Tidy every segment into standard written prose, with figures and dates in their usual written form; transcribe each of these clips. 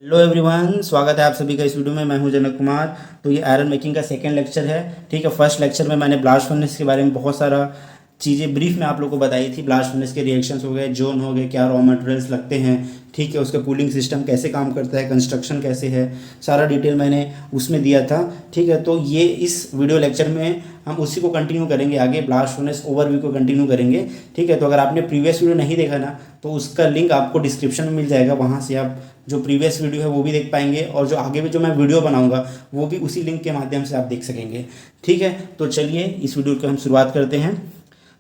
Hello everyone, स्वागत है आप सभी का इस वीडियो में। मैं हूं जनक कुमार। तो ये आयरन मेकिंग का सेकंड लेक्चर है। ठीक है, फर्स्ट लेक्चर में मैंने ब्लास्ट फर्नेस के बारे में बहुत सारा चीज़ें ब्रीफ में आप लोगों को बताई थी। ब्लास्ट फर्नेस के रिएक्शंस हो गए, जोन हो गए, क्या रॉ मटेरियल्स लगते हैं, ठीक है, उसका कूलिंग सिस्टम कैसे काम करता है, कंस्ट्रक्शन कैसे है, सारा डिटेल मैंने उसमें दिया था। ठीक है, तो ये इस वीडियो लेक्चर में हम उसी को कंटिन्यू करेंगे, आगे ब्लास्ट फर्नेस ओवरव्यू को कंटिन्यू करेंगे। ठीक है, तो अगर आपने प्रीवियस वीडियो नहीं देखा ना, तो उसका लिंक आपको डिस्क्रिप्शन में मिल जाएगा, वहाँ से आप जो प्रीवियस वीडियो है वो भी देख पाएंगे, और जो आगे भी जो मैं वीडियो बनाऊंगा वो भी उसी लिंक के माध्यम से आप देख सकेंगे। ठीक है, तो चलिए इस वीडियो की हम शुरुआत करते हैं।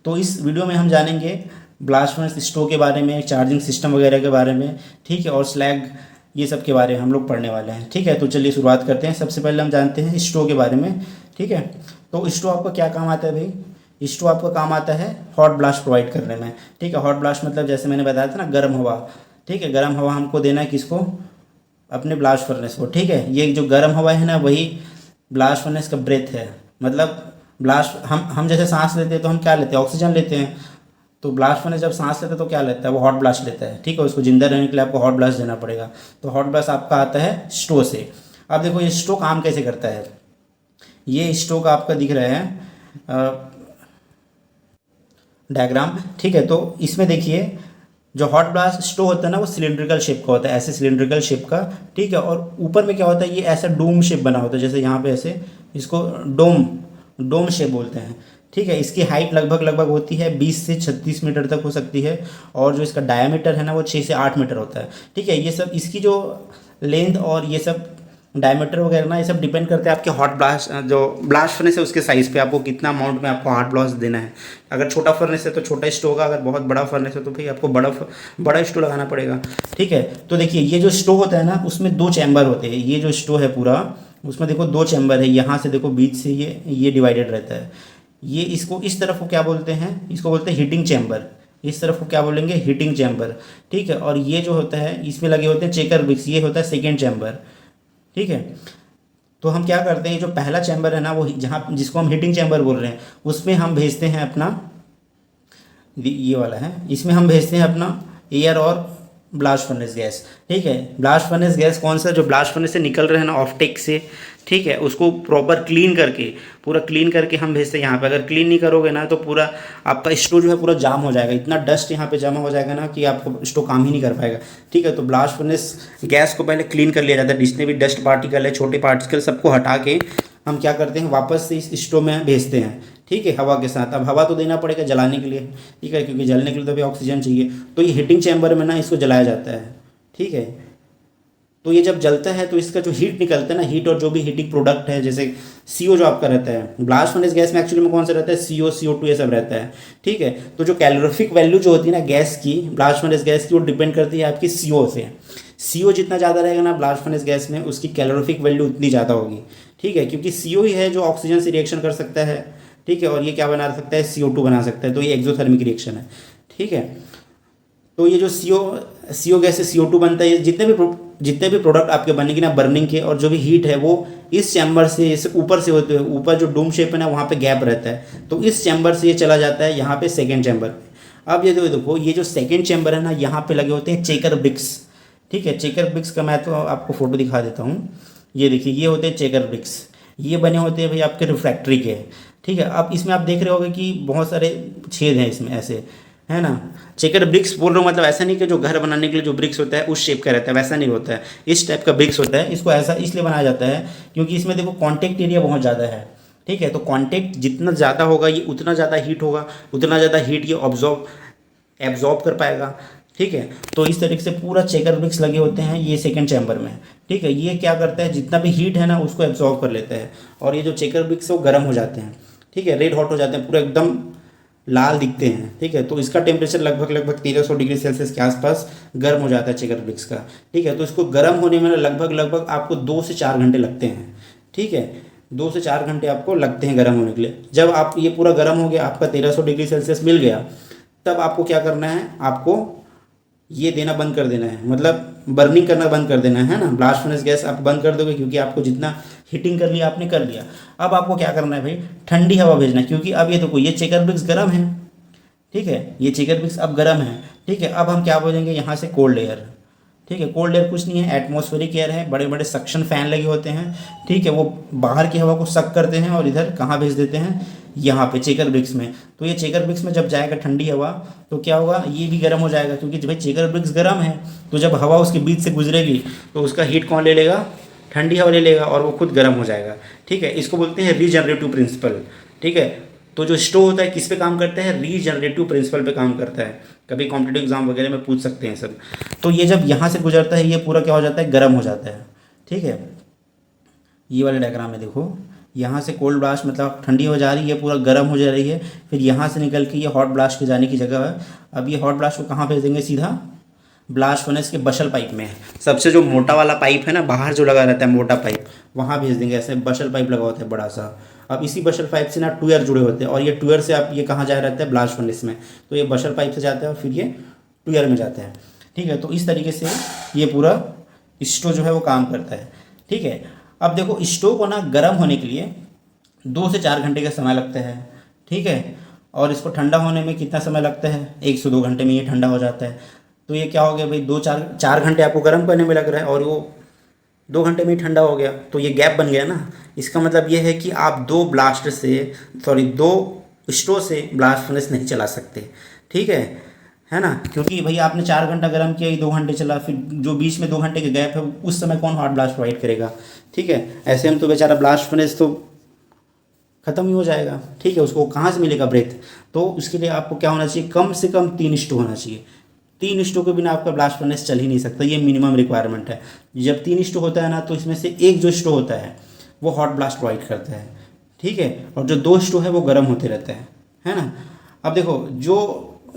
तो इस वीडियो में हम जानेंगे ब्लास्ट फर्नेस स्टोव के बारे में, चार्जिंग सिस्टम वगैरह के बारे में, ठीक है, और स्लैग, ये सब के बारे में हम लोग पढ़ने वाले हैं। ठीक है, तो चलिए शुरुआत करते हैं। सबसे पहले हम जानते हैं स्टोव के बारे में। ठीक है, तो स्टोव आपका क्या काम आता है भाई? स्टोव आपका काम आता है हॉट ब्लास्ट प्रोवाइड करने में। ठीक है, हॉट ब्लास्ट मतलब जैसे मैंने बताया था ना, गर्म हवा। ठीक है, गर्म हवा हमको देना है किसको? अपने ब्लास्ट फर्नेस को। ठीक है, ये जो गर्म हवा है ना, वही ब्लास्ट फर्नेस का ब्रेथ है। मतलब ब्लास्ट हम जैसे सांस लेते हैं तो हम क्या लेते हैं? ऑक्सीजन लेते हैं। तो ब्लास्ट फर्नेस जब सांस लेता है तो क्या लेता है? वो हॉट ब्लास्ट लेता है। ठीक है, उसको जिंदा रहने के लिए आपको हॉट ब्लास्ट देना पड़ेगा। तो हॉट ब्लास्ट आपका आता है स्टोव से। अब देखो ये स्टोव काम कैसे करता है। ये स्टोव का आपका दिख रहा है डायग्राम। ठीक है, तो इसमें देखिए जो हॉट ब्लास्ट स्टोव होता है ना, वो सिलेंड्रिकल शेप का होता है, ऐसे सिलेंड्रिकल शेप का। ठीक है, और ऊपर में क्या होता है, ये ऐसा डोम शेप बना होता है, जैसे यहाँ पे ऐसे, इसको डोम डोम शेप बोलते हैं। ठीक है, इसकी हाइट लगभग होती है 20 से 36 मीटर तक हो सकती है, और जो इसका डायमीटर है ना, वो 6 से 8 मीटर होता है। ठीक है, ये सब इसकी जो लेंथ और ये सब डायमीटर वगैरह ना, ये सब डिपेंड करते हैं आपके हॉट ब्लास्ट, जो ब्लास्ट फर्नेस है उसके साइज़ पे, आपको कितना अमाउंट में आपको हॉट ब्लास्ट देना है। अगर छोटा फर्नेस है तो छोटा स्टोव होगा, अगर बहुत बड़ा फर्नेस है तो फिर आपको बड़ा स्टोव लगाना पड़ेगा। ठीक है, तो देखिए ये जो स्टोव होता है ना, उसमें 2 चैम्बर होते हैं। ये जो स्टोव है पूरा, उसमें देखो 2 चैम्बर है। यहाँ से देखो बीच से ये डिवाइडेड रहता है। ये इसको इस तरफ को क्या बोलते हैं? इसको बोलते हैं हीटिंग चैम्बर। इस तरफ को क्या बोलेंगे? Heating chamber. ठीक है, और ये जो होता है इसमें लगे होते हैं चेकर ब्रिक्स, ये होता है सेकेंड चैम्बर। ठीक है, तो हम क्या करते हैं, जो पहला चैम्बर है ना, वो जहाँ जिसको हम हीटिंग चैम्बर बोल रहे हैं, उसमें हम भेजते हैं अपना, ये वाला है, इसमें हम भेजते हैं अपना एयर और ब्लास्ट फर्नेस गैस। ठीक है, ब्लास्ट फर्नेस गैस कौन सा? जो ब्लास्ट फर्नेस से निकल रहे हैं ना ऑफटेक से। ठीक है, उसको प्रॉपर क्लीन करके, पूरा क्लीन करके हम भेजते हैं यहाँ पे। अगर क्लीन नहीं करोगे ना तो पूरा आपका स्टोव जो है पूरा जाम हो जाएगा। इतना डस्ट यहाँ पे जमा हो जाएगा ना कि आपको स्टोव काम ही नहीं कर पाएगा। ठीक है, तो ब्लास्ट फर्नेस गैस को पहले क्लीन कर लिया जाता है। जितने भी डस्ट पार्टिकल है, छोटे पार्टिकल, सबको हटा के हम क्या करते हैं, वापस से इस स्टोव में भेजते हैं। ठीक है, हवा के साथ। अब हवा तो देना पड़ेगा जलाने के लिए। ठीक है, क्योंकि जलने के लिए तो भी ऑक्सीजन चाहिए। तो ये हीटिंग चैम्बर में ना इसको जलाया जाता है। ठीक है, तो ये जब जलता है तो इसका जो हीट निकलता है ना, हीट और जो भी हीटिंग प्रोडक्ट है, जैसे CO जो आपका रहता है ब्लास्ट फर्नेस गैस में, एक्चुअली में कौन सा रहता है? CO, CO2 ये सब रहता है। ठीक है, तो जो कैलोरीफिक वैल्यू जो होती है ना गैस की, ब्लास्ट फर्नेस गैस की, वो डिपेंड करती है आपकी CO से। CO जितना ज़्यादा रहेगा ना ब्लास्ट फर्नेस गैस में, उसकी कैलोरीफिक वैल्यू उतनी ज़्यादा होगी। ठीक है, क्योंकि CO ही है जो ऑक्सीजन से रिएक्शन कर सकता है। ठीक है, और ये क्या बना सकता है? CO2 बना सकता है। तो ये एक्सोथर्मिक रिएक्शन है। ठीक है, तो ये जो CO गैस से CO2 बनता है, ये जितने भी प्रोडक्ट आपके बनेंगे ना बर्निंग के, और जो भी हीट है वो इस चैम्बर से, इस ऊपर से होते हुए, ऊपर जो डूम शेप है ना, वहाँ पे गैप रहता है, तो इस चैम्बर से ये चला जाता है यहाँ पे सेकेंड चैम्बर। अब ये देखो, ये जो सेकेंड चैम्बर है ना, यहाँ पे लगे होते हैं चेकर ब्रिक्स। ठीक है, चेकर ब्रिक्स का मैं तो आपको फोटो दिखा देता हूँ। ये देखिए, ये होते हैं चेकर ब्रिक्स। ये बने होते हैं भाई आपके रिफ्रैक्ट्री के। ठीक है, अब इसमें आप देख रहे होगे कि बहुत सारे छेद हैं इसमें, ऐसे है ना। चेकर ब्रिक्स बोल रहा हूँ, मतलब ऐसा नहीं कि जो घर बनाने के लिए जो ब्रिक्स होता है उस शेप का रहता है, वैसा नहीं होता है। इस टाइप का ब्रिक्स होता है। इसको ऐसा इसलिए बनाया जाता है क्योंकि इसमें देखो कॉन्टेक्ट एरिया बहुत ज़्यादा है। ठीक है, तो कॉन्टेक्ट जितना ज़्यादा होगा, ये उतना ज़्यादा हीट होगा, उतना ज़्यादा हीट ये एब्जॉर्ब कर पाएगा। ठीक है, तो इस तरीके से पूरा चेकर ब्रिक्स लगे होते हैं ये सेकंड चैम्बर में। ठीक है, ये क्या करता है, जितना भी हीट है ना उसको एब्जॉर्ब कर लेता है, और ये जो चेकर ब्रिक्स है वो गर्म हो जाते हैं। ठीक है, रेड हॉट हो जाते हैं, पूरा एकदम लाल दिखते हैं। ठीक है, तो इसका टेम्परेचर लगभग 1300 डिग्री सेल्सियस के आसपास गर्म हो जाता है चेकर ब्रिक्स का। ठीक है, तो इसको गर्म होने में लगभग आपको 2 से 4 घंटे लगते हैं। ठीक है, 2 से 4 घंटे आपको लगते हैं गर्म होने के लिए। जब आप ये पूरा गर्म हो गया, आपका 1300 डिग्री सेल्सियस मिल गया, तब आपको क्या करना है, आपको ये देना बंद कर देना है, मतलब बर्निंग करना बंद कर देना है ना। ब्लास्ट फर्नेस गैस आप बंद कर दोगे, क्योंकि आपको जितना हीटिंग कर लिया आपने कर लिया। अब आपको क्या करना है भाई, ठंडी हवा भेजना है, क्योंकि अब ये देखो ये चेकर ब्रिक्स गर्म है। ठीक है, ये चेकर ब्रिक्स अब गर्म है। ठीक है, अब हम क्या बोलेंगे यहाँ से कोल्ड एयर। ठीक है। कोल्ड एयर कुछ नहीं है, एटमॉस्फेरिक एयर है, बड़े बड़े सक्शन फैन लगे होते हैं, ठीक है, वो बाहर की हवा को सक करते हैं और इधर कहाँ भेज देते हैं, यहाँ पे चेकर ब्रिक्स में। तो ये चेकर ब्रिक्स में जब जाएगा ठंडी हवा तो क्या होगा, ये भी गर्म हो जाएगा, क्योंकि भाई चेकर ब्रिक्स गर्म है, तो जब हवा उसके बीच से गुजरेगी तो उसका हीट कौन ले लेगा, ठंडी हवा ले लेगा और वो खुद गर्म हो जाएगा, ठीक है। इसको बोलते हैं रीजनरेटिव प्रिंसिपल, ठीक है। तो जो स्टोव होता है किस पे काम करता है, रीजनरेटिव प्रिंसिपल पे काम करता है। कभी कॉम्पिटिटिव एग्जाम वगैरह में पूछ सकते हैं सब। तो ये जब यहाँ से गुजरता है ये पूरा क्या हो जाता है, गर्म हो जाता है, ठीक है। ये वाले डायग्राम में देखो, यहाँ से कोल्ड ब्लास्ट मतलब ठंडी हो जा रही है, ये पूरा गर्म हो जा रही है, फिर यहाँ से निकल के ये हॉट ब्लास्ट के जाने की जगह है। अब ये हॉट ब्लास्ट को कहाँ भेज देंगे, सीधा ब्लास्ट फर्नेस के बशल पाइप में, सबसे जो मोटा वाला पाइप है ना, बाहर जो लगा रहता है मोटा पाइप, वहाँ भेज देंगे। ऐसे बशल पाइप लगा होता है बड़ा सा। अब इसी बशल पाइप से ना ट्यूअर जुड़े होते हैं और ये ट्यूअर से आप ये कहाँ जा रहता है, ब्लास्ट फर्नेस में। तो ये बशल पाइप से जाता है और फिर ये ट्यूअर में जाता है, ठीक है। तो इस तरीके से ये पूरा स्टोव जो है वो काम करता है, ठीक है। अब देखो स्टोव को ना गर्म होने के लिए 2 से 4 घंटे का समय लगता है, ठीक है। और इसको ठंडा होने में कितना समय लगता है, 1 से 2 घंटे में ये ठंडा हो जाता है। तो ये क्या हो गया भाई, 4 घंटे आपको गर्म करने में लग रहा है और वो 2 घंटे में ही ठंडा हो गया, तो ये गैप बन गया ना। इसका मतलब ये है कि आप 2 स्टोव से ब्लास्ट फर्नेस नहीं चला सकते, ठीक है ना। क्योंकि भाई आपने 4 घंटा गर्म किया, ये 2 घंटे चला, फिर जो बीच में 2 घंटे का गैप है उस समय कौन हॉट ब्लास्ट प्रोवाइड करेगा, ठीक है। ऐसे में तो बेचारा ब्लास्ट फर्नेस तो ख़त्म ही हो जाएगा, ठीक है। उसको कहाँ से मिलेगा ब्रेथ। तो उसके लिए आपको क्या होना चाहिए, कम से कम 3 स्टोव होना चाहिए। 3 स्टोव के बिना आपका ब्लास्ट फर्नेस चल ही नहीं सकता, ये मिनिमम रिक्वायरमेंट है। जब 3 स्टोव होता है ना, तो इसमें से एक जो स्टोव होता है वो हॉट ब्लास्ट प्रोवाइड करता है, ठीक है। और जो 2 स्टोव है वो गर्म होते रहते हैं, है ना। अब देखो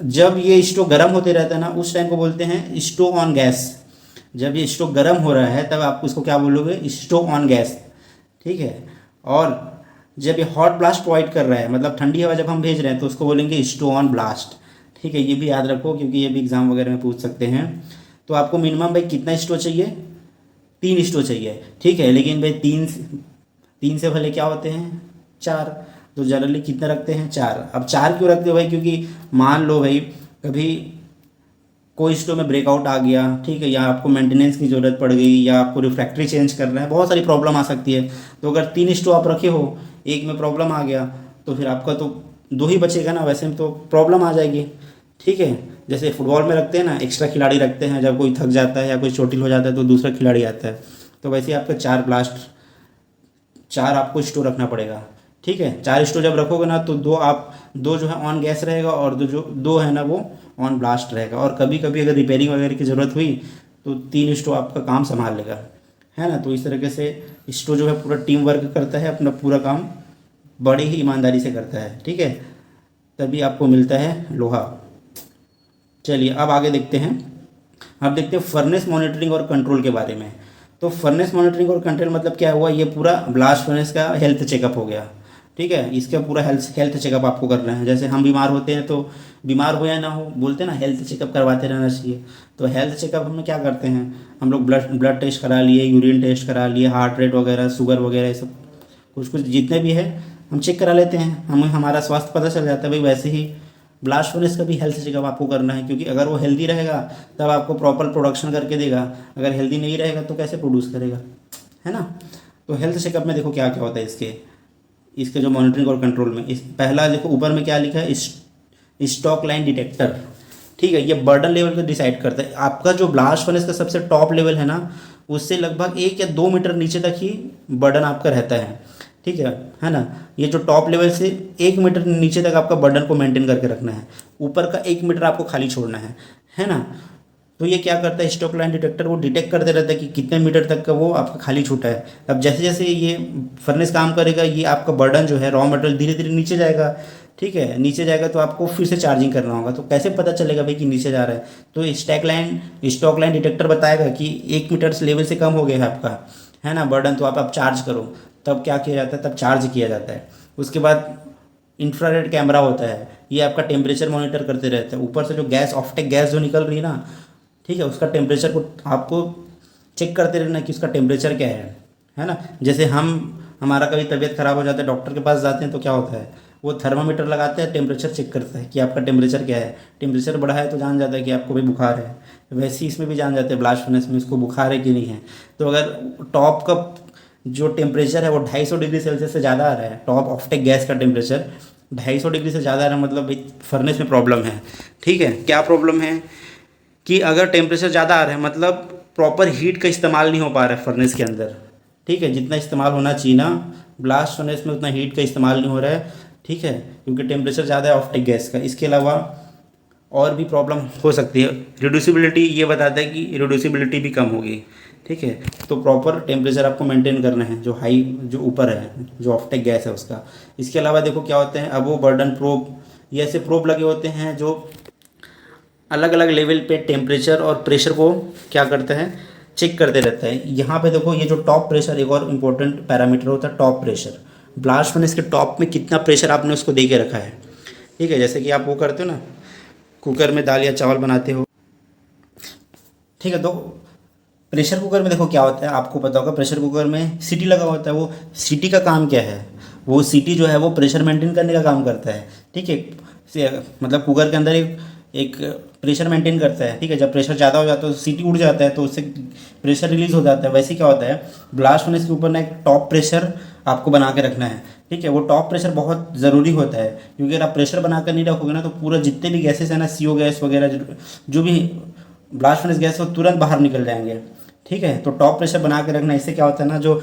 जब ये स्टोव गर्म होते रहता है ना, उस टाइम को बोलते हैं स्टोव ऑन गैस। जब ये स्टोव गर्म हो रहा है तब आप उसको क्या बोलोगे, स्टोव ऑन गैस, ठीक है। और जब ये हॉट ब्लास्ट प्रोवाइड कर रहा है, मतलब ठंडी हवा जब हम भेज रहे हैं, तो उसको बोलेंगे स्टोव ऑन ब्लास्ट, ठीक है। ये भी याद रखो क्योंकि ये भी एग्जाम वगैरह में पूछ सकते हैं। तो आपको मिनिमम भाई कितना स्टोव चाहिए, 3 स्टोव चाहिए, ठीक है। लेकिन भाई 3 से भले क्या होते हैं, 4। तो जनरली कितने रखते हैं, 4। अब 4 क्यों रखते हो भाई, क्योंकि मान लो भाई कभी कोई स्टोव में ब्रेकआउट आ गया, ठीक है, या आपको मेंटेनेंस की ज़रूरत पड़ गई, या आपको रिफ्रैक्टरी चेंज करना है, बहुत सारी प्रॉब्लम आ सकती है। तो अगर 3 स्टोव आप रखे हो, एक में प्रॉब्लम आ गया तो फिर आपका तो 2 ही बचेगा ना, वैसे में तो प्रॉब्लम आ जाएगी, ठीक है। जैसे फुटबॉल में रखते हैं ना, एक्स्ट्रा खिलाड़ी रखते हैं, जब कोई थक जाता है या कोई चोटिल हो जाता है तो दूसरा खिलाड़ी आता है। तो वैसे ही आपका 4 आपको स्टोव रखना पड़ेगा, ठीक है। 4 स्टोव जब रखोगे ना तो 2 जो है ऑन गैस रहेगा और 2 है ना वो ऑन ब्लास्ट रहेगा। और कभी कभी अगर रिपेयरिंग वगैरह की ज़रूरत हुई तो 3 स्टोव आपका काम संभाल लेगा, है ना। तो इस तरीके से स्टोव जो है पूरा टीम वर्क करता है, अपना पूरा काम बड़ी ही ईमानदारी से करता है, ठीक है। तभी आपको मिलता है लोहा। चलिए अब आगे देखते हैं। अब देखते हैं फर्नेस मॉनिटरिंग और कंट्रोल के बारे में। तो फर्नेस मॉनिटरिंग और कंट्रोल मतलब क्या हुआ, ये पूरा ब्लास्ट फर्नेस का हेल्थ चेकअप हो गया, ठीक है। इसका पूरा हेल्थ चेकअप आपको करना है। जैसे हम बीमार होते हैं तो बीमार हो या ना हो, बोलते हैं ना हेल्थ चेकअप करवाते रहना चाहिए। तो हेल्थ चेकअप हम क्या करते हैं, हम लोग ब्लड टेस्ट करा लिए, यूरिन टेस्ट करा लिए, हार्ट रेट वगैरह, शुगर वगैरह, ये सब कुछ जितने भी है हम चेक करा लेते हैं, हमें हमारा स्वास्थ्य पता चल जाता है। भाई वैसे ही ब्लास्ट फर्नेस का भी हेल्थ चेकअप आपको करना है, क्योंकि अगर वो हेल्दी रहेगा तब आपको प्रॉपर प्रोडक्शन करके देगा, अगर हेल्दी नहीं रहेगा तो कैसे प्रोड्यूस करेगा, है ना। तो हेल्थ चेकअप में देखो क्या क्या होता है इसके जो मॉनिटरिंग और कंट्रोल में। पहला देखो ऊपर में क्या लिखा है, स्टॉक लाइन डिटेक्टर, ठीक है। ये बर्डन लेवल को डिसाइड करता है। आपका जो ब्लास्ट फर्नेस का सबसे टॉप लेवल है ना, उससे लगभग 1 या 2 मीटर नीचे तक ही बर्डन आपका रहता है, ठीक है ना। ये जो टॉप लेवल से 1 मीटर नीचे तक आपका बर्डन को मेंटेन करके रखना है, ऊपर का 1 मीटर आपको खाली छोड़ना है ना। तो ये क्या करता है, स्टॉक लाइन डिटेक्टर वो डिटेक्ट करते रहता है कि कितने मीटर तक का वो आपका खाली छूटा है। अब जैसे जैसे ये फर्नेस काम करेगा, ये आपका बर्डन जो है रॉ मटेरियल धीरे धीरे नीचे जाएगा, ठीक है। नीचे जाएगा तो आपको फिर से चार्जिंग करना होगा। तो कैसे पता चलेगा भाई कि नीचे जा रहा है, तो स्टॉक लाइन डिटेक्टर बताएगा कि 1 मीटर लेवल से कम हो गया है आपका, है ना, बर्डन। तो आप चार्ज करो। तब क्या किया जाता है, तब चार्ज किया जाता है। उसके बाद इंफ्रारेड कैमरा होता है, ये आपका टेम्परेचर मॉनिटर करते रहते हैं। ऊपर से जो गैस ऑफ्टेक गैस जो निकल रही है ना, ठीक है, उसका टेम्परेचर को आपको चेक करते रहना कि उसका टेम्परेचर क्या है ना। जैसे हमारा कभी तबीयत ख़राब हो जाता है, डॉक्टर के पास जाते हैं तो क्या होता है, वो थर्मामीटर लगाते हैं, टेम्परेचर चेक करता है कि आपका टेम्परेचर क्या है। टेम्परेचर बढ़ा है तो जान जाता है कि आपको भी बुखार है। वैसे ही इसमें भी जान जाते हैं ब्लास्ट फर्नेस में इसको बुखार है कि नहीं है। तो अगर टॉप का जो टेम्परेचर है वो 250 डिग्री सेल्सियस से ज़्यादा आ रहा है, टॉप ऑफ्टेक गैस का टेम्परेचर 250 डिग्री से ज़्यादा आ रहा है, मतलब भाई फर्नेस में प्रॉब्लम है। ठीक है, क्या प्रॉब्लम है कि अगर टेम्परेचर ज़्यादा आ रहा है मतलब प्रॉपर हीट का इस्तेमाल नहीं हो पा रहा है फर्नेस के अंदर। ठीक है, जितना इस्तेमाल होना चाहिए ना ब्लास्ट फर्नेस में उतना हीट का इस्तेमाल नहीं हो रहा है। ठीक है, क्योंकि टेम्परेचर ज़्यादा है ऑफ्टेक गैस का। इसके अलावा और भी प्रॉब्लम हो सकती है। रिड्यूसिबिलिटी ये बताता है कि रिड्यूसिबिलिटी भी कम होगी। ठीक है, तो प्रॉपर टेम्परेचर आपको मेंटेन करना है जो हाई जो ऊपर है जो ऑफ्टेक गैस है उसका। इसके अलावा देखो क्या होते हैं, अब वो बर्डन प्रोब, ये ऐसे प्रोब लगे होते हैं जो अलग अलग लेवल पे टेम्परेचर और प्रेशर को क्या करते हैं, चेक करते रहता है। यहाँ पे देखो ये जो टॉप प्रेशर, एक और इम्पोर्टेंट पैरामीटर होता है टॉप प्रेशर। ब्लास्ट फर्नेस के टॉप में कितना प्रेशर आपने उसको दे के रखा है। ठीक है, जैसे कि आप वो करते हो ना, कुकर में दाल या चावल बनाते हो। ठीक है, तो प्रेशर कुकर में देखो क्या होता है, आपको पता होगा प्रेशर कुकर में सीटी लगा होता है। वो सीटी का काम क्या है, वो सीटी जो है वो प्रेशर मेंटेन करने का काम करता है। ठीक है, मतलब कुकर के अंदर एक एक प्रेशर मेंटेन करता है। ठीक है, जब प्रेशर ज़्यादा हो जाता है तो सीटी उड़ जाता है तो उससे प्रेशर रिलीज हो जाता है। वैसे क्या होता है, ब्लास्ट फर्नेस के ऊपर ना एक टॉप प्रेशर आपको बना के रखना है। ठीक है, वो टॉप प्रेशर बहुत ज़रूरी होता है, क्योंकि अगर आप प्रेशर बना कर नहीं रखोगे ना तो पूरा जितने भी गैसेस हैं ना, CO गैस वगैरह जो भी ब्लास्ट फर्नेस गैस है वो तुरंत बाहर निकल जाएंगे। ठीक है, तो टॉप प्रेशर बना के रखना, इससे क्या होता है ना, जो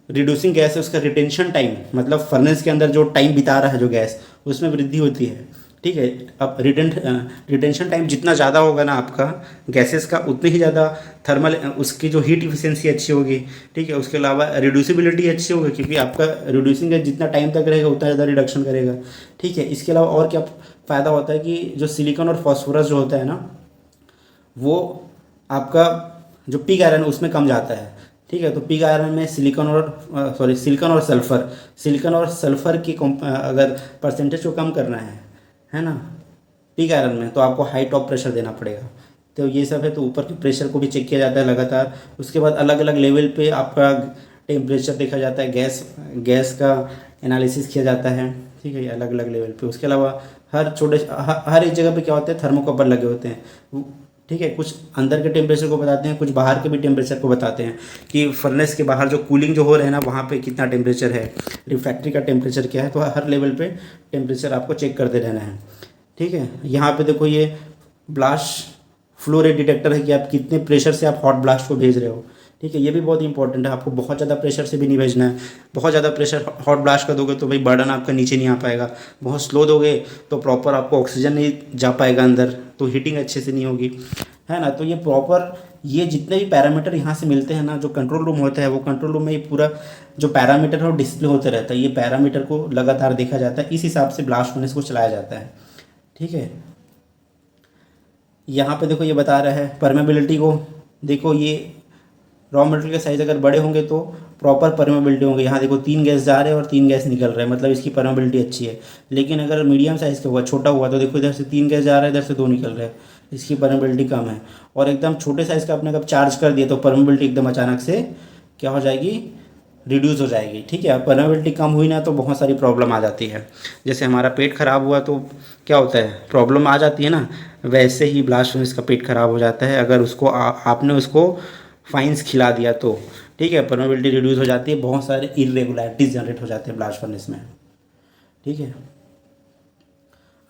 रिड्यूसिंग गैस है उसका रिटेंशन टाइम, मतलब फर्नेस के अंदर जो टाइम बिता रहा है जो गैस, उसमें वृद्धि होती है। ठीक है, अब रिटेंशन टाइम जितना ज़्यादा होगा ना आपका गैसेस का, उतनी ही ज़्यादा थर्मल उसकी जो हीट इफिशिएंसी अच्छी होगी। ठीक है, उसके अलावा रिड्यूसिबिलिटी अच्छी होगी, क्योंकि आपका रिड्यूसिंग गैस जितना टाइम तक रहेगा उतना ज़्यादा रिडक्शन करेगा। ठीक है, इसके अलावा और क्या फ़ायदा होता है कि जो सिलिकॉन और फॉस्फोरस जो होता है ना, वो आपका जो पिग आयरन उसमें कम जाता है। ठीक है, तो पिग आयरन में सिलिकॉन और सल्फर की अगर परसेंटेज को कम करना है ना, पिग आयरन में, तो आपको हाई टॉप प्रेशर देना पड़ेगा। तो ये सब है, तो ऊपर के प्रेशर को भी चेक किया जाता है लगातार। उसके बाद अलग अलग लेवल पे आपका टेम्परेचर देखा जाता है, गैस का एनालिसिस किया जाता है। ठीक है, अलग अलग लेवल पे। उसके अलावा हर एक जगह पे क्या होते हैं, थर्मोकपल लगे होते हैं। ठीक है, कुछ अंदर के टेम्परेचर को बताते हैं, कुछ बाहर के भी टेम्परेचर को बताते हैं कि फर्नेस के बाहर जो कूलिंग जो हो रहा है ना वहाँ पे कितना टेम्परेचर है, रिफ्रैक्टरी का टेम्परेचर क्या है। तो हर लेवल पे टेम्परेचर आपको चेक करते रहना है। ठीक है, यहाँ पे देखो ये ब्लास्ट फ्लो रेट डिटेक्टर है कि आप कितने प्रेशर से आप हॉट ब्लास्ट को भेज रहे हो। ठीक है, ये भी बहुत इंपॉर्टेंट है, आपको बहुत ज़्यादा प्रेशर से भी नहीं भेजना है। बहुत ज़्यादा प्रेशर हॉट ब्लास्ट का दोगे तो भाई बर्डन आपका नीचे नहीं आ पाएगा। बहुत स्लो दोगे तो प्रॉपर आपको ऑक्सीजन नहीं जा पाएगा अंदर, तो हीटिंग अच्छे से नहीं होगी, है ना। तो ये प्रॉपर ये जितने भी पैरामीटर यहाँ से मिलते हैं ना, जो कंट्रोल रूम होता है, वो कंट्रोल रूम में ये पूरा जो पैरामीटर है वो डिस्प्ले होते रहता है। ये पैरामीटर को लगातार देखा जाता है, इस हिसाब से ब्लास्ट फर्नेस को चलाया जाता है। ठीक है, यहाँ पे देखो ये बता रहा है परमेबिलिटी को। देखो ये रॉ मटेरियल के साइज अगर बड़े होंगे तो प्रॉपर परमेबिलिटी होंगे। यहाँ देखो 3 गैस जा रहे हैं और 3 गैस निकल रहे हैं, मतलब इसकी परमेबिलिटी अच्छी है। लेकिन अगर मीडियम साइज़ का हुआ, छोटा हुआ, तो देखो इधर से 3 गैस जा रहा है, इधर से 2 निकल रहे हैं, इसकी परमेबिलिटी कम है। और एकदम छोटे साइज़ का आपने अगर चार्ज कर दिया तो परमेबिलिटी एकदम अचानक से क्या हो जाएगी, रिड्यूस हो जाएगी। ठीक है, परमेबिलिटी कम हुई ना तो बहुत सारी प्रॉब्लम आ जाती है। जैसे हमारा पेट खराब हुआ तो क्या होता है, प्रॉब्लम आ जाती है ना, वैसे ही ब्लास्ट फर्नेस का पेट खराब हो जाता है अगर उसको आपने उसको फाइन्स खिला दिया तो। ठीक है, परमेबिलिटी रिड्यूस हो जाती है, बहुत सारे इरेगुलरिटीज़ जनरेट हो जाते हैं ब्लास्ट फर्नेस में। ठीक है,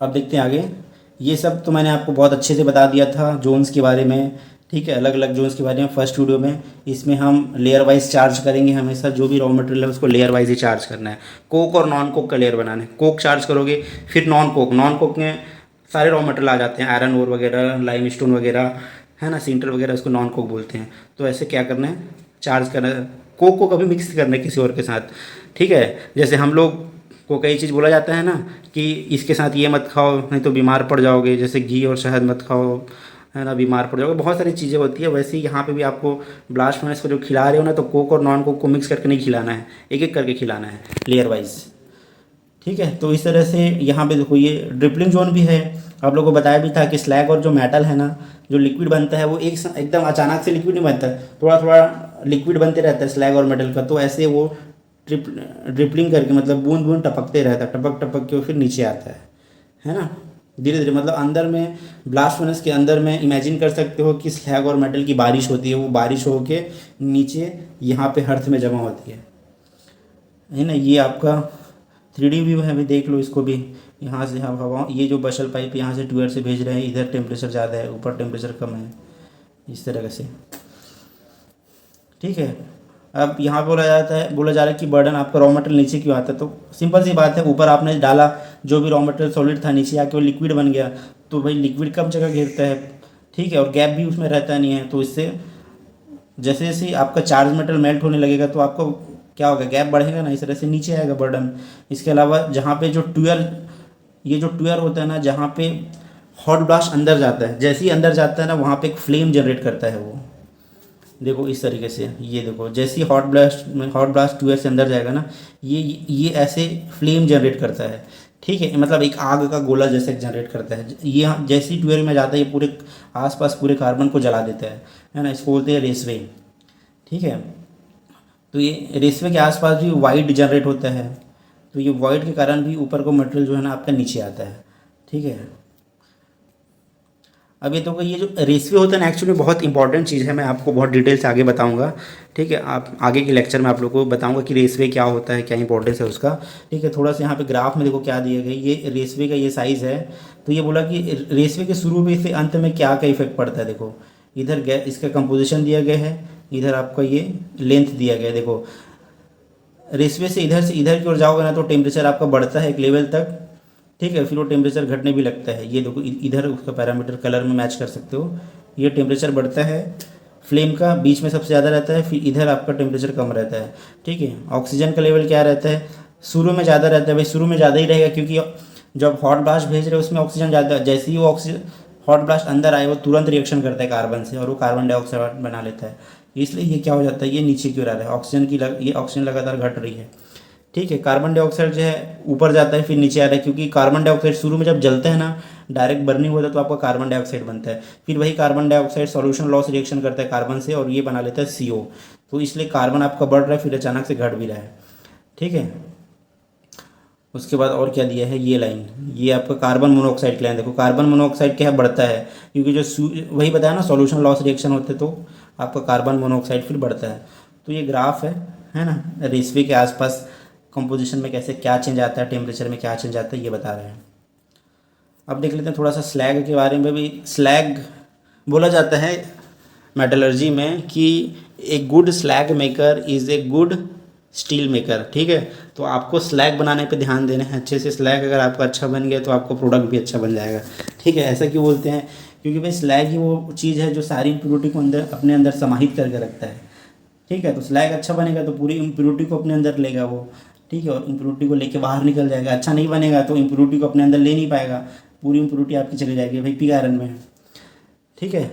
अब देखते हैं आगे। ये सब तो मैंने आपको बहुत अच्छे से बता दिया था जोन्स के बारे में। ठीक है, अलग अलग जोन्स के बारे में फर्स्ट वीडियो में। इसमें हम लेयर वाइज चार्ज करेंगे, हमेशा जो भी रॉ मटेरियल है उसको लेयर वाइज ही चार्ज करना है। कोक और नॉन कोक का लेयर बनाना है। कोक चार्ज करोगे, फिर नॉन कोक में सारे रॉ मटेरियल आ जाते हैं, आयरन ओर वगैरह, लाइम स्टोन वगैरह, है ना, सिंटर वगैरह, उसको नॉन कोक बोलते हैं। तो ऐसे क्या करना है, चार्ज करना है। कोक को कभी मिक्स करना है किसी और के साथ। ठीक है, जैसे हम लोग को कई चीज़ बोला जाता है ना कि इसके साथ ये मत खाओ नहीं तो बीमार पड़ जाओगे, जैसे घी और शहद मत खाओ, है ना, बीमार पड़ जाओगे, बहुत सारी चीज़ें होती है। वैसे ही यहाँ पे भी आपको ब्लास्ट फर्नेस को जो खिला रहे हो ना, तो कोक और नॉन कोक को मिक्स करके नहीं खिलाना है, एक एक करके खिलाना है लेयर वाइज। ठीक है, तो इस तरह से यहाँ पे देखो ये ड्रिपलिंग जोन भी है। आप लोगों को बताया भी था कि स्लैग और जो मेटल है ना, जो लिक्विड बनता है वो एकदम अचानक से लिक्विड नहीं बनता, थोड़ा थोड़ा लिक्विड बनते रहता है स्लैग और मेटल का। तो ऐसे वो ड्रिपलिंग करके, मतलब बूंद बूंद टपकते रहता है, टपक टपक के वो फिर नीचे आता है ना, धीरे धीरे। मतलब अंदर में ब्लास्ट फर्नेस के अंदर में इमेजिन कर सकते हो कि स्लैग और मेटल की बारिश होती है, वो बारिश होके नीचे यहाँ पे हर्थ में जमा होती है ना। ये आपका 3D व्यू है, अभी देख लो इसको भी। यहाँ से हवा, ये जो बशल पाइप यहाँ से ट्यूअर से भेज रहे हैं, इधर टेम्परेचर ज़्यादा है, ऊपर टेम्परेचर कम है, इस तरह से, ठीक है। अब यहाँ बोला जा रहा है कि बर्डन आपका रॉ मटेरियल नीचे क्यों आता है, तो सिंपल सी बात है, ऊपर आपने डाला जो भी रॉ मटेरियल सॉलिड था, नीचे आके वो लिक्विड बन गया, तो भाई लिक्विड कम जगह घेरता है, ठीक है, और गैप भी उसमें रहता नहीं है, तो इससे जैसे जैसे आपका चार्ज मेटल मेल्ट होने लगेगा तो आपको क्या होगा, गैप बढ़ेगा ना, इस तरह से नीचे आएगा बर्डन। इसके अलावा जहाँ पे जो ये जो ट्यूअर होता है ना, जहाँ पे हॉट ब्लास्ट अंदर जाता है, जैसे ही अंदर जाता है ना, वहाँ पे एक फ्लेम जनरेट करता है वो, देखो इस तरीके से, ये देखो जैसे ही हॉट ब्लास्ट ट्यूअर से अंदर जाएगा ना, ये ऐसे फ्लेम जनरेट करता है, ठीक है, मतलब एक आग का गोला जैसे जनरेट करता है। ये जैसे ही ट्यूअर में जाता है, ये पूरे आसपास पूरे कार्बन को जला देता है ना, इसको बोलते हैं रेसवे, ठीक है। तो ये रेसवे के आसपास भी वाइड जनरेट होता है, तो ये वाइड के कारण भी ऊपर को मटेरियल जो है ना आपका नीचे आता है, ठीक है। अब ये तो ये जो रेसवे होता है ना, एक्चुअली बहुत इंपॉर्टेंट चीज़ है, मैं आपको बहुत डिटेल से आगे बताऊंगा, ठीक है। आप आगे के लेक्चर में आप लोगों को बताऊंगा कि रेसवे क्या होता है, क्या इंपॉर्टेंस है उसका, ठीक है। थोड़ा सा यहाँ पे ग्राफ में देखो क्या दिया गया, ये रेसवे का ये साइज़ है, तो ये बोला कि रेसवे के शुरू में से अंत में क्या इफेक्ट पड़ता है। देखो इधर इसका कंपोजिशन दिया गया है, इधर आपका ये लेंथ दिया गया है। देखो रेसवे से इधर की ओर जाओगे ना, तो टेम्परेचर आपका बढ़ता है एक लेवल तक, ठीक है, फिर वो टेम्परेचर घटने भी लगता है। ये देखो इधर उसका पैरामीटर कलर में मैच कर सकते हो, ये टेम्परेचर बढ़ता है फ्लेम का, बीच में सबसे ज़्यादा रहता है, फिर इधर आपका टेम्परेचर कम रहता है, ठीक है। ऑक्सीजन का लेवल क्या रहता है, शुरू में ज़्यादा रहता है, भाई शुरू में ज़्यादा ही रहेगा, क्योंकि जब हॉट ब्लास्ट भेज रहे हो उसमें ऑक्सीजन ज़्यादा, जैसे ही वो हॉट ब्लास्ट अंदर आए वो तुरंत रिएक्शन करता है कार्बन से, और वो कार्बन डाइऑक्साइड बना लेता है, इसलिए ये क्या हो जाता है, ये नीचे क्यों आ रहा है, ये ऑक्सीजन लगातार घट रही है, ठीक है। कार्बन डाइऑक्साइड जो है ऊपर जाता है फिर नीचे आ रहा है, क्योंकि कार्बन डाइऑक्साइड शुरू में जब जलता है ना, डायरेक्ट बर्निंग होता है, तो आपका कार्बन डाइऑक्साइड बनता है, फिर वही carbon dioxide solution loss reaction करता है कार्बन से, और ये बना लेता है CO, तो इसलिए कार्बन आपका बढ़ रहा है, फिर अचानक से घट भी रहा है, ठीक है। उसके बाद और क्या दिया है, ये लाइन, ये आपका कार्बन मोनोऑक्साइड की लाइन, देखो कार्बन मोनोऑक्साइड क्या है, बढ़ता है, क्योंकि जो वही बताया ना, सॉल्यूशन लॉस रिएक्शन होते तो आपका कार्बन मोनोऑक्साइड फिर बढ़ता है। तो ये ग्राफ है ना, रेसवे के आसपास कंपोजिशन में कैसे क्या चेंज आता है, टेम्परेचर में क्या चेंज आता है, ये बता रहे हैं। अब देख लेते हैं थोड़ा सा स्लैग के बारे में भी। स्लैग बोला जाता है मेटलर्जी में कि a good slag maker is a good steel maker, ठीक है। तो आपको स्लैग बनाने पे ध्यान देना है अच्छे से, स्लैग अगर आपका अच्छा बन गया तो आपको प्रोडक्ट भी अच्छा बन जाएगा, ठीक है। ऐसा क्यों बोलते हैं, क्योंकि भाई स्लैग ही वो चीज़ है जो सारी इम्प्योरिटी को अपने अंदर समाहित करके रखता है, ठीक है। तो स्लैग अच्छा बनेगा तो पूरी इम्प्योरिटी को अपने अंदर लेगा वो, ठीक है, और इम्प्योरिटी को लेके बाहर निकल जाएगा। अच्छा नहीं बनेगा तो इम्प्योरिटी को अपने अंदर ले नहीं पाएगा, पूरी इम्प्योरिटी आपकी चली जाएगी भाई पिग आयरन में, ठीक है।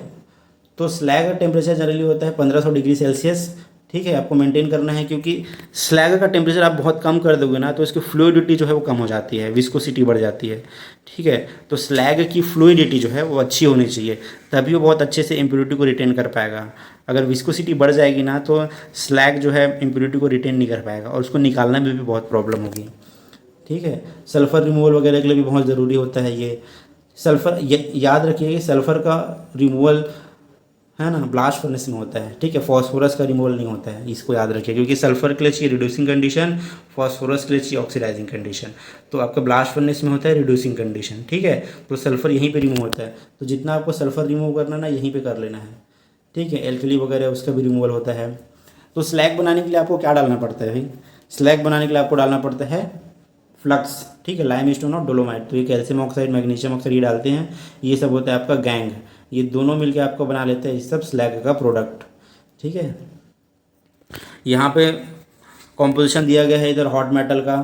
तो स्लैग का टेम्परेचर जनरली होता है 1500 डिग्री सेल्सियस, ठीक है, आपको मेंटेन करना है, क्योंकि स्लैग का टेम्परेचर आप बहुत कम कर दोगे ना, तो इसकी फ्लूइडिटी जो है वो कम हो जाती है, विस्कोसिटी बढ़ जाती है, ठीक है। तो स्लैग की फ्लूइडिटी जो है वो अच्छी होनी चाहिए, तभी वो बहुत अच्छे से इम्प्योरिटी को रिटेन कर पाएगा। अगर विस्कोसिटी बढ़ जाएगी ना, तो स्लैग जो है इम्प्योरिटी को रिटेन नहीं कर पाएगा, और उसको निकालने में भी बहुत प्रॉब्लम होगी, ठीक है। सल्फ़र रिमूवल वगैरह के लिए भी बहुत ज़रूरी होता है ये। सल्फ़र याद रखिए कि सल्फ़र का रिमूवल है ना ब्लास्ट फर्नेस में होता है, ठीक है, फॉस्फोरस का रिमूवल नहीं होता है, इसको याद रखिए, क्योंकि सल्फर के लिए चाहिए रिड्यूसिंग कंडीशन, फॉस्फोरस के लिए चाहिए ऑक्सीडाइजिंग कंडीशन, तो आपका ब्लास्ट फर्नेस में होता है रिड्यूसिंग कंडीशन, ठीक है। तो सल्फर यहीं पे रिमूव होता है, तो जितना आपको सल्फर रिमूव करना ना यहीं पे कर लेना है, ठीक है। एल्कली वगैरह उसका भी रिमूवल होता है। तो स्लैग बनाने के लिए आपको क्या डालना पड़ता है भाई, स्लैग बनाने के लिए आपको डालना पड़ता है फ्लक्स, ठीक है, लाइमस्टोन और डोलोमाइट, तो ये कैल्शियम ऑक्साइड मैग्नीशियम ऑक्साइड ये डालते हैं, ये सब होता है आपका गैंग, ये दोनों मिलके आपको बना लेते हैं इस सब स्लैग का प्रोडक्ट, ठीक है। यहाँ पे कॉम्पोजिशन दिया गया है इधर हॉट मेटल का,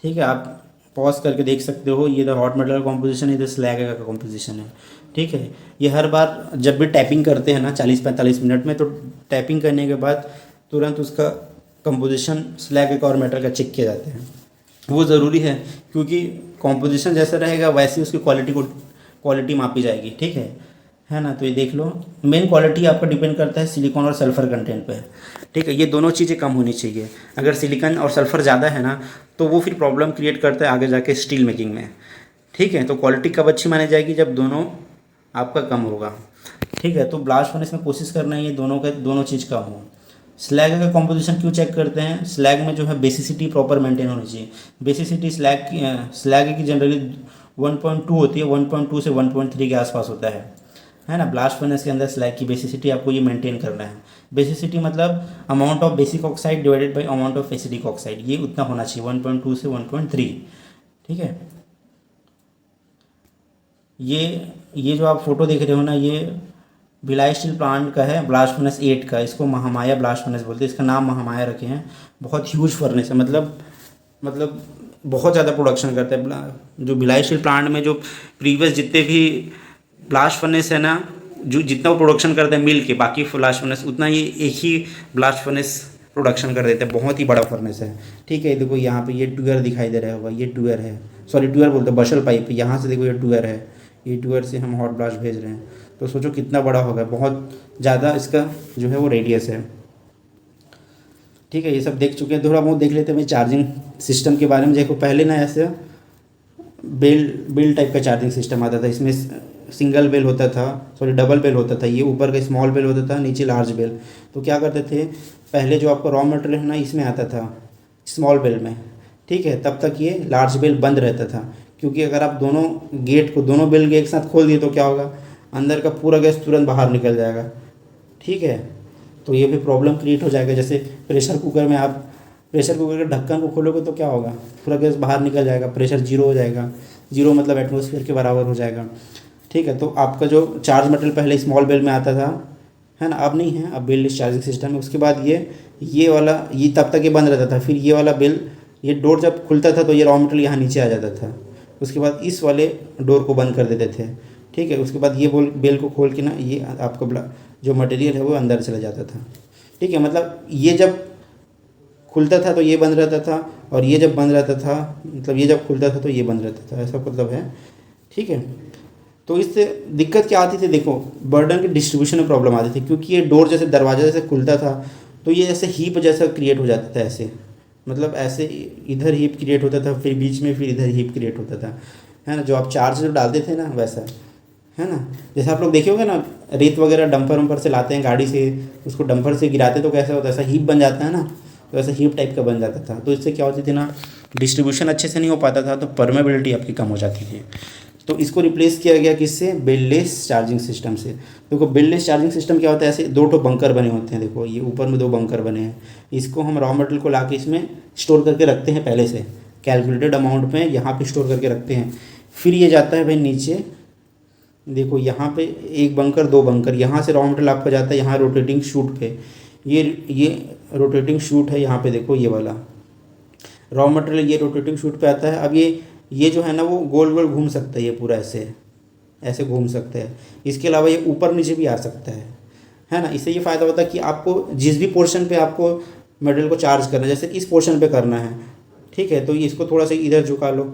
ठीक है, आप पॉज करके देख सकते हो, ये इधर हॉट मेटल का कॉम्पोजिशन है, इधर स्लैग का कॉम्पोजिशन है, ठीक है। ये हर बार जब भी टैपिंग करते हैं ना 40-45 मिनट में, तो टैपिंग करने के बाद तुरंत उसका कंपोजिशन स्लैग और मेटल का चेक किया जाता है, वो ज़रूरी है, क्योंकि कंपोजिशन जैसा रहेगा वैसे उसकी क्वालिटी मापी जाएगी, ठीक है है ना। तो ये देख लो, मेन क्वालिटी आपका डिपेंड करता है सिलिकॉन और सल्फर कंटेंट पे। ठीक है, ये दोनों चीज़ें कम होनी चाहिए। अगर सिलिकॉन और सल्फर ज़्यादा है ना तो वो फिर प्रॉब्लम क्रिएट करता है आगे जाके स्टील मेकिंग में। ठीक है, तो क्वालिटी कब अच्छी मानी जाएगी, जब दोनों आपका कम होगा। ठीक है, तो ब्लास्ट फर्नेस में कोशिश करना है ये दोनों चीज़ कम हो। स्लैग का कॉम्पोजिशन क्यों चेक करते हैं, स्लैग में जो है बेसिसिटी प्रॉपर मेंटेन होनी चाहिए। बेसिसिटी स्लैग की जनरली 1.2 होती है, 1.2 से 1.3 के आसपास होता है ना। ब्लास्ट फर्नेस के अंदर स्लैग की बेसिसिटी आपको ये मेंटेन करना है। बेसिसिटी मतलब amount of basic oxide divided by amount of acidic oxide, ये उतना होना चाहिए 1.2 से 1.3। ठीक है, ये जो आप फोटो देख रहे हो ना, ये भिलाई स्टील प्लांट का है, ब्लास्ट फर्नेस 8 का। इसको महामाया ब्लास्ट फर्नेस बोलते हैं, इसका नाम महामाया रखे हैं। बहुत ह्यूज फर्नेस है, मतलब बहुत ज़्यादा प्रोडक्शन करता है। जो भिलाई स्टील प्लांट में जो प्रीवियस जितने भी ब्लास्ट फर्नेस है ना, जो जितना वो प्रोडक्शन करता है मिल के, बाकी ब्लास्ट फर्नेस उतना ये एक ही ब्लास्ट फर्नेस प्रोडक्शन कर देते हैं। बहुत ही बड़ा फर्नेस है। ठीक है, देखो यहाँ पे ये ट्यूअर दिखाई दे रहा होगा, ये ट्यूअर है, सॉरी ट्यूअर बोलते हैं, बशल पाइप। यहाँ से देखो ये ट्यूअर है, ये ट्यूअर से हम हॉट ब्लास्ट भेज रहे हैं। तो सोचो कितना बड़ा होगा, बहुत ज़्यादा इसका जो है वो रेडियस है। ठीक है, ये सब देख चुके हैं, थोड़ा बहुत देख लेते हैं चार्जिंग सिस्टम के बारे में। देखो पहले ना ऐसे बेल टाइप का चार्जिंग सिस्टम आता था। इसमें सिंगल बेल होता था, सॉरी डबल बेल होता था। ये ऊपर का स्मॉल बेल होता था, नीचे लार्ज बेल। तो क्या करते थे, पहले जो आपका रॉ मटेरियल है ना इसमें आता था स्मॉल बेल में। ठीक है, तब तक ये लार्ज बेल बंद रहता था, क्योंकि अगर आप दोनों बेल के एक साथ खोल दिए तो क्या होगा, अंदर का पूरा गैस तुरंत बाहर निकल जाएगा। ठीक है, तो ये भी प्रॉब्लम क्रिएट हो जाएगा। जैसे प्रेशर कुकर में आप प्रेशर कुकर के ढक्कन को खोलोगे तो क्या होगा, पूरा गैस बाहर निकल जाएगा, प्रेशर जीरो हो जाएगा। जीरो मतलब एटमॉस्फेयर के बराबर हो जाएगा। ठीक है, तो आपका जो चार्ज मटेरियल पहले स्मॉल बेल में आता था, है ना, अब नहीं है, अब बेललेस चार्जिंग सिस्टम है। उसके बाद ये वाला तब तक ये बंद रहता था। फिर ये वाला बेल, ये डोर जब खुलता था तो ये रॉ मटेरियल यहाँ नीचे आ जाता था। उसके बाद इस वाले डोर को बंद कर देते थे। ठीक है, उसके बाद ये बेल को खोल के ना ये आपका जो मटेरियल है वो अंदर चला जाता था। ठीक है, मतलब ये जब खुलता था तो ये बंद रहता था, और ये जब बंद रहता था, मतलब ये जब खुलता था तो ये बंद रहता था, ऐसा मतलब है। ठीक है, तो इससे दिक्कत क्या आती थी, देखो बर्डन के डिस्ट्रीब्यूशन में प्रॉब्लम आती थी, क्योंकि ये डोर जैसे दरवाजा जैसे खुलता था तो ये ऐसे हीप जैसा क्रिएट हो जाता था। ऐसे मतलब ऐसे इधर हीप क्रिएट होता था, फिर बीच में फिर इधर हीप क्रिएट होता था, है ना। जो आप चार्ज जो डालते थे ना वैसा, है ना। जैसे आप लोग देखे होंगे ना, रेत वगैरह डंपर वंपर से लाते हैं गाड़ी से, उसको डंपर से गिराते तो कैसा होता है, ऐसा हीप बन जाता है ना, तो ऐसा हीप टाइप का बन जाता था। तो इससे क्या होती थी ना, डिस्ट्रीब्यूशन अच्छे से नहीं हो पाता था, तो परमेबिलिटी आपकी कम हो जाती थी। तो इसको रिप्लेस किया गया किससे, बेललेस चार्जिंग सिस्टम से। देखो बेललेस चार्जिंग सिस्टम क्या होता है, ऐसे दो बंकर बने होते हैं। देखो ये ऊपर में 2 बंकर बने हैं, इसको हम रॉ मटेरियल को ला के इसमें स्टोर करके रखते हैं पहले से, कैलकुलेटेड अमाउंट में यहाँ पे स्टोर करके रखते हैं। फिर ये जाता है भाई नीचे, देखो यहाँ पे 1 बंकर 2 बंकर, यहाँ से रॉ मटेरियल आपका जाता है यहाँ रोटेटिंग शूट पे। ये रोटेटिंग शूट है, यहाँ पे देखो ये वाला रॉ मटेरियल ये रोटेटिंग शूट पे आता है। अब ये जो है ना वो गोल गोल घूम सकता है, ये पूरा ऐसे घूम सकता है। इसके अलावा ये ऊपर नीचे भी आ सकता है ना। इससे ये फ़ायदा होता है कि आपको जिस भी पोर्शन पे आपको मटेरियल को चार्ज करना है, जैसे इस पोर्शन पे करना है, ठीक है, तो इसको थोड़ा सा इधर झुका लो,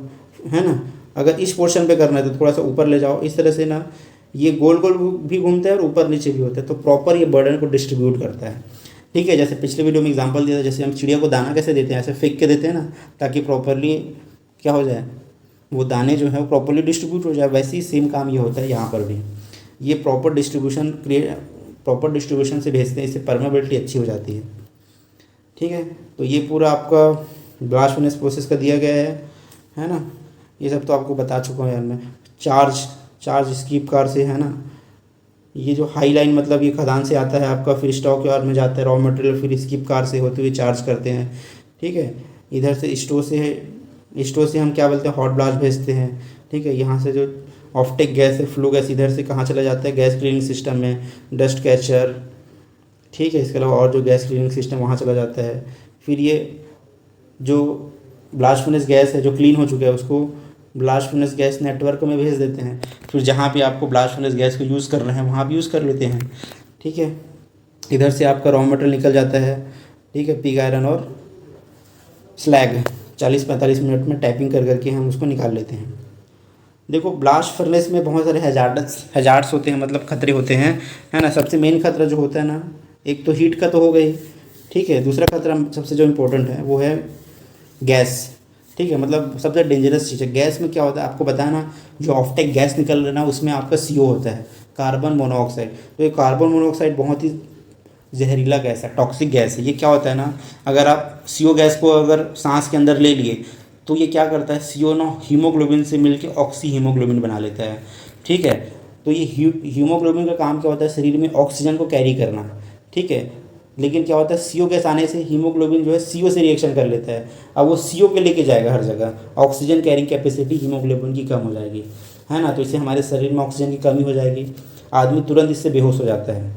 है ना। अगर इस पोर्शन पे करना है तो थोड़ा सा ऊपर ले जाओ। इस तरह से ना ये गोल गोल भी घूमता है और ऊपर नीचे भी होता है, तो प्रॉपर ये बर्डन को डिस्ट्रीब्यूट करता है। ठीक है, जैसे पिछले वीडियो में एग्जांपल दिया था, जैसे हम चिड़िया को दाना कैसे देते हैं, ऐसे फेंक के देते हैं ना, ताकि प्रॉपरली क्या हो जाए, वो दाने जो है वो प्रॉपरली डिस्ट्रीब्यूट हो जाए। वैसे ही सेम काम ये होता है यहाँ पर भी। ये प्रॉपर डिस्ट्रीब्यूशन से भेजते हैं, इससे परमेबिलिटी अच्छी हो जाती है। ठीक है, तो ये पूरा आपका ब्लास्ट फर्नेस प्रोसेस का दिया गया है ना। ये सब तो आपको बता चुका हूँ यार मैं। चार्ज स्कीप कार से, है ना। ये जो हाई लाइन मतलब ये खदान से आता है आपका, फिर स्टॉक यार्ड में जाता है रॉ मटेरियल, फिर स्कीप कार से होते हुए चार्ज करते हैं। ठीक है, इधर से स्टोर से हम क्या बोलते हैं, हॉट ब्लास्ट भेजते हैं। ठीक है, यहाँ से जो ऑफ्टेक गैस है, फ्लो गैस, इधर से कहाँ चला जाता है, गैस क्लीनिंग सिस्टम में, डस्ट कैचर। ठीक है, इसके अलावा और जो गैस क्लीनिंग सिस्टम वहाँ चला जाता है। फिर ये जो ब्लास्ट फर्नेस गैस है जो क्लीन हो चुका है उसको ब्लास्ट फर्नेस गैस नेटवर्क में भेज देते हैं। फिर जहाँ पे आपको ब्लास्ट फर्नेस गैस को यूज़ करना है वहाँ भी यूज़ कर लेते हैं। ठीक है, इधर से आपका रॉ मटेरियल निकल जाता है। ठीक है, पिग आयरन और स्लैग 40-45 मिनट में टैपिंग कर करके हम उसको निकाल लेते हैं। देखो ब्लास्ट फर्नेस में बहुत सारे हजार्ड्स होते हैं, मतलब खतरे होते हैं, है ना। सबसे मेन खतरा जो होता है ना, एक तो हीट का तो हो गई, ठीक है। दूसरा खतरा सबसे जो इम्पोर्टेंट है वो है गैस, ठीक है। मतलब सबसे डेंजरस चीज़ है गैस में। क्या होता है आपको बताया ना, जो ऑफ्टेक गैस निकल रहा है ना उसमें आपका CO होता है, कार्बन मोनोऑक्साइड। तो ये कार्बन मोनोऑक्साइड बहुत ही जहरीला गैस है, टॉक्सिक गैस है। ये क्या होता है ना, अगर आप CO गैस को अगर सांस के अंदर ले लिए तो ये क्या करता है, CO ना हीमोग्लोबिन से मिलके ऑक्सी हीमोग्लोबिन बना लेता है, ठीक है। तो ये हीमोग्लोबिन का काम क्या होता है, शरीर में ऑक्सीजन को कैरी करना, ठीक है। लेकिन क्या होता है, CO गैस आने से हीमोग्लोबिन जो है CO से रिएक्शन कर लेता है। अब वो CO के लेके जाएगा हर जगह, ऑक्सीजन कैरिंग कैपेसिटी हीमोग्लोबिन की कम हो जाएगी, है ना। तो इससे हमारे शरीर में ऑक्सीजन की कमी हो जाएगी, आदमी तुरंत इससे बेहोश हो जाता है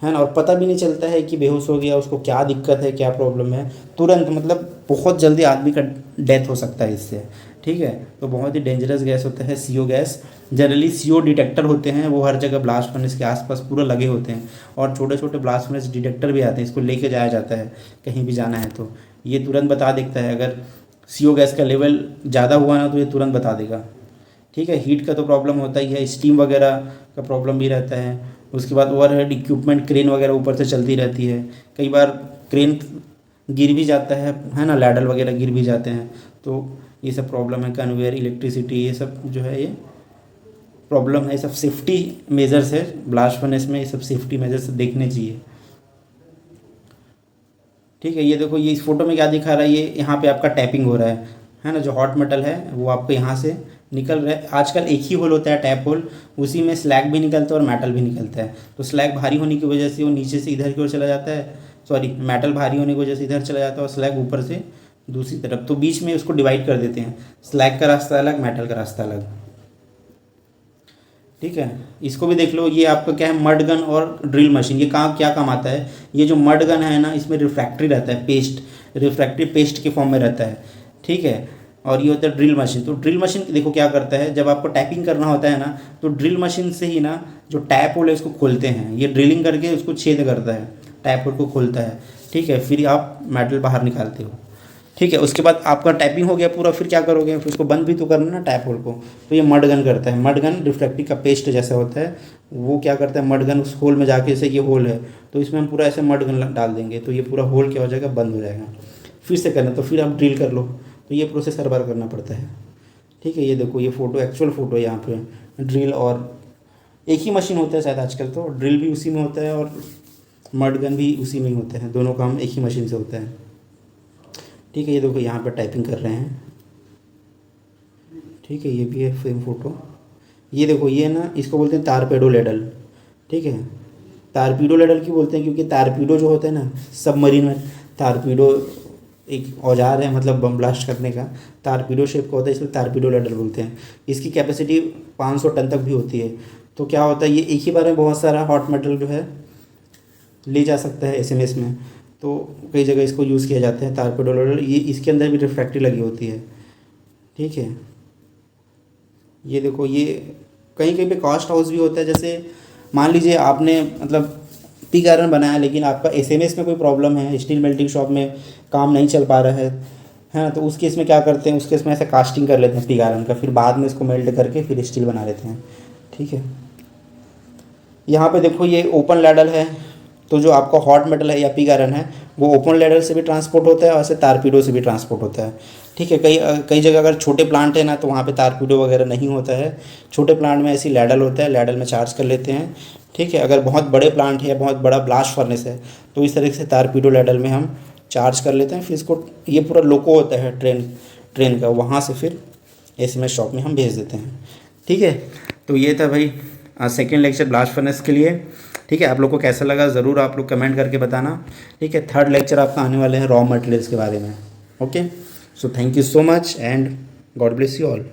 ना। और पता भी नहीं चलता है कि बेहोश हो गया, उसको क्या दिक्कत है, क्या प्रॉब्लम है, तुरंत मतलब बहुत जल्दी आदमी का डेथ हो सकता है इससे, ठीक है। तो बहुत ही डेंजरस गैस होता है CO gas. Generally CO detector होते हैं वो हर जगह ब्लास्ट फर्नेस के आसपास पूरा लगे होते हैं, और छोटे छोटे ब्लास्ट फर्नेस डिटेक्टर भी आते हैं, इसको लेके जाया जाता है कहीं भी जाना है तो ये तुरंत बता देता है। अगर CO गैस का लेवल ज़्यादा हुआ ना तो ये तुरंत बता देगा, ठीक है। हीट का तो प्रॉब्लम होता ही है, स्टीम वगैरह का प्रॉब्लम भी रहता है। उसके बाद ओवरहेड इक्विपमेंट क्रेन वगैरह ऊपर से चलती रहती है, कई बार क्रेन गिर भी जाता है ना, लैडर वगैरह गिर भी जाते हैं। तो ये सब प्रॉब्लम है, कन्वेयर, इलेक्ट्रिसिटी, ये सब जो है ये प्रॉब्लम है। ये सब सेफ्टी मेजर्स है ब्लास्ट फर्नेस में, ये सब सेफ्टी मेजर्स देखने चाहिए, ठीक है। ये देखो, ये इस फोटो में क्या दिखा रहा है, ये यहाँ पे आपका टैपिंग हो रहा है ना। जो हॉट मेटल है वो आपको यहाँ से निकल रहा है। आजकल एक ही होल होता है, टैप होल, उसी में स्लैग भी निकलता है और मेटल भी निकलता है। तो स्लैग भारी होने की वजह से वो नीचे से इधर की ओर चला जाता है, सॉरी मेटल भारी होने की वजह से इधर चला जाता है और स्लैग ऊपर से दूसरी तरफ। तो बीच में उसको डिवाइड कर देते हैं, स्लैग का रास्ता अलग, मेटल का रास्ता अलग, ठीक है। इसको भी देख लो, ये आपका क्या है, मड गन और ड्रिल मशीन। ये काम क्या काम आता है, ये जो मड गन है ना इसमें रिफ्रैक्ट्री रहता है, पेस्ट, रिफ्रैक्ट्री पेस्ट के फॉर्म में रहता है, ठीक है। और ये होता है ड्रिल मशीन। तो ड्रिल मशीन देखो क्या करता है, जब आपको टैपिंग करना होता है ना तो ड्रिल मशीन से ही ना जो टैप होल है उसको खोलते हैं, ये ड्रिलिंग करके उसको छेद करता है, टैप होल को खोलता है, ठीक है। फिर आप मेटल बाहर निकालते हो, ठीक है। उसके बाद आपका टैपिंग हो गया पूरा, फिर क्या करोगे, फिर उसको बंद भी तो करना ना टैप होल को। तो ये मड गन करता है, मड गन रिफ्रैक्टिव का पेस्ट जैसा होता है, वो क्या करता है, मड गन उस होल में जाके, जैसे ये होल है तो इसमें हम पूरा ऐसे मड गन डाल देंगे तो ये पूरा होल क्या हो जाएगा, बंद हो जाएगा। फिर से करना तो फिर आप ड्रिल कर लो, तो ये प्रोसेस हर बार करना पड़ता है, ठीक है। ये देखो, ये फ़ोटो एक्चुअल फ़ोटो है, यहाँ पे ड्रिल और एक ही मशीन होता है शायद आजकल, तो ड्रिल भी उसी में होता है और मड गन भी उसी में ही होते हैं, दोनों काम एक ही मशीन से होता है, ठीक है। ये देखो यहाँ पर टाइपिंग कर रहे हैं, ठीक है। ये भी है सेम फ़ोटो। ये देखो, ये ना इसको बोलते हैं तारपेडो लेडल, ठीक है। तारपीडो लेडल क्यों बोलते हैं, क्योंकि तारपीडो जो होता है ना सबमरीन में, तारपीडो एक औजार है मतलब बम ब्लास्ट करने का, तारपीडो शेप का होता है, इसलिए तारपीडो लेडल बोलते हैं। इसकी कैपेसिटी 500 टन तक भी होती है। तो क्या होता है, ये एक ही बार में बहुत सारा हॉट मेटल जो है ले जा सकता है SMS में, तो कई जगह इसको यूज़ किया जाता है तारपीडो लेडल। ये इसके अंदर भी रिफ्रैक्ट्री लगी होती है, ठीक है। ये देखो, ये कहीं कहीं पे कास्ट हाउस भी होता है। जैसे मान लीजिए आपने मतलब पिग आयरन बनाया, लेकिन आपका SMS में कोई प्रॉब्लम है, स्टील मेल्टिंग शॉप में काम नहीं चल पा रहा है ना, तो उस केस में क्या करते हैं, उस केस में ऐसे कास्टिंग कर लेते हैं पिग आयरन का, फिर बाद में इसको मेल्ट करके फिर स्टील बना लेते हैं, ठीक है। यहाँ पे देखो, ये ओपन लैडल है, तो जो आपका हॉट मेटल है या पिग आयरन है वो ओपन लैडल से भी ट्रांसपोर्ट होता है और ऐसे तारपीडो से भी ट्रांसपोर्ट होता है, ठीक है। कई जगह अगर छोटे प्लांट है ना तो वहाँ पे तारपीडो वगैरह नहीं होता है, छोटे प्लांट में ऐसी लैडल होता है, लैडल में चार्ज कर लेते हैं, ठीक है। अगर बहुत बड़े प्लांट है, बहुत बड़ा ब्लास्ट फर्नेस है तो इस तरीके से तारपीडो लैडल में हम चार्ज कर लेते हैं, फिर इसको, ये पूरा लोको होता है ट्रेन का, वहाँ से फिर SMS शॉप में हम भेज देते हैं, ठीक है। तो ये था भाई सेकेंड लेक्चर ब्लास्ट फर्नेस के लिए, ठीक है। आप लोग को कैसा लगा ज़रूर आप लोग कमेंट करके बताना, ठीक है। थर्ड लेक्चर आपका आने वाले हैं रॉ मटेरियल्स के बारे में, okay. So thank you so much and God bless you all.